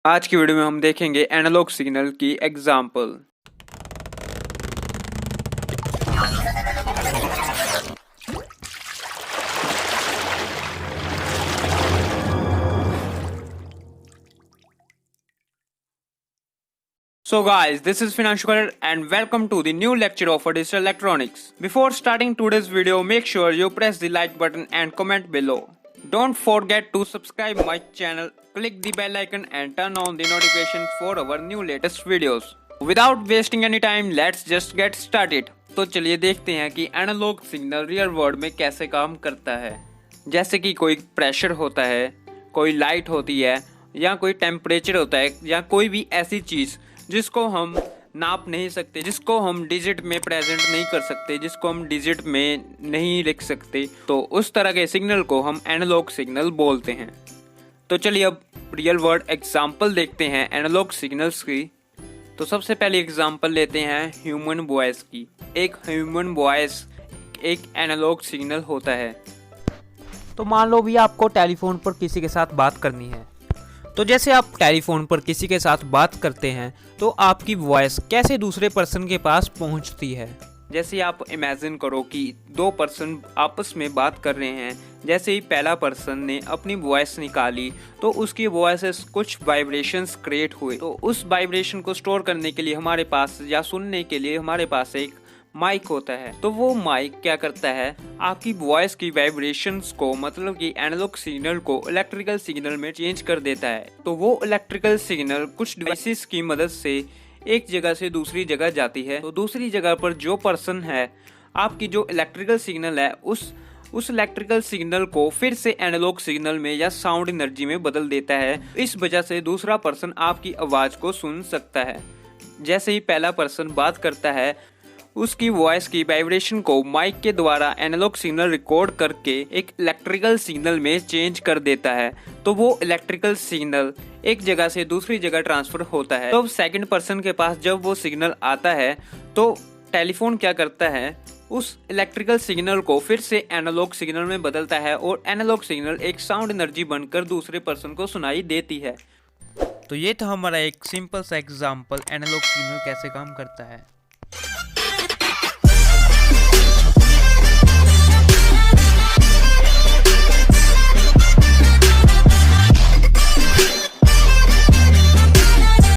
आज की वीडियो में हम देखेंगे एनालॉग सिग्नल की example. So guys, this is Finashu Khallar and welcome to the new lecture of digital electronics. Before starting today's video, make sure you press the like button and comment below. Don't forget to subscribe my channel, click the bell icon and turn on the notifications for our new latest videos. Without wasting any time, let's just get started. तो चलिए देखते हैं कि analogue signal real world में कैसे काम करता है। जैसे कि कोई प्रेशर होता है, कोई लाइट होती है, या कोई टेम्परेचर होता है, या कोई भी ऐसी चीज़ जिसको हम नाप नहीं सकते, जिसको हम डिजिट में प्रेजेंट नहीं कर सकते, जिसको हम डिजिट में नहीं लिख सकते, तो उस तरह के सिग्नल को हम एनालॉग सिग्नल बोलते हैं। तो चलिए अब रियल वर्ल्ड एग्जांपल देखते हैं एनालॉग सिग्नल्स की। तो सबसे पहले एग्जांपल लेते हैं ह्यूमन वॉइस की। एक ह्यूमन वॉइस एक एनालॉग सिग्नल होता है। तो मान लो भी आपको टेलीफोन पर किसी के साथ बात करनी है। तो जैसे आप टेलीफोन पर किसी के साथ बात करते हैं तो आपकी वॉइस कैसे दूसरे पर्सन के पास पहुंचती है। जैसे आप इमेजिन करो कि दो पर्सन आपस में बात कर रहे हैं। जैसे ही पहला पर्सन ने अपनी वॉइस निकाली तो उसकी वॉइस से कुछ वाइब्रेशंस क्रिएट हुए। तो उस वाइब्रेशन को स्टोर करने के लिए हमारे पास, या सुनने के लिए हमारे पास एक माइक होता है। तो वो माइक क्या करता है, आपकी वॉइस की वाइब्रेशंस को, मतलब कि एनालॉग सिग्नल को इलेक्ट्रिकल सिग्नल में चेंज कर देता है। तो वो इलेक्ट्रिकल सिग्नल कुछ डिवाइसेस की मदद से एक जगह से दूसरी जगह जाती है। तो दूसरी जगह पर जो पर्सन है, आपकी जो इलेक्ट्रिकल सिग्नल है, उस इलेक्ट्रिकल सिग्नल को फिर से एनालॉग सिग्नल में या साउंड एनर्जी में बदल देता है। इस वजह से दूसरा पर्सन आपकी आवाज को सुन सकता है। जैसे ही पहला पर्सन बात करता है, उसकी वॉइस की वाइब्रेशन को माइक के द्वारा एनालॉग सिग्नल रिकॉर्ड करके एक इलेक्ट्रिकल सिग्नल में चेंज कर देता है। तो वो इलेक्ट्रिकल सिग्नल एक जगह से दूसरी जगह ट्रांसफर होता है। तो सेकंड पर्सन के पास जब वो सिग्नल आता है तो टेलीफोन क्या करता है, उस इलेक्ट्रिकल सिग्नल को फिर से एनालॉग सिग्नल में बदलता है और एनालॉग सिग्नल एक साउंड एनर्जी बनकर दूसरे पर्सन को सुनाई देती है। तो ये था हमारा एक सिंपल सा एग्जाम्पल एनालॉग सिग्नल कैसे काम करता है।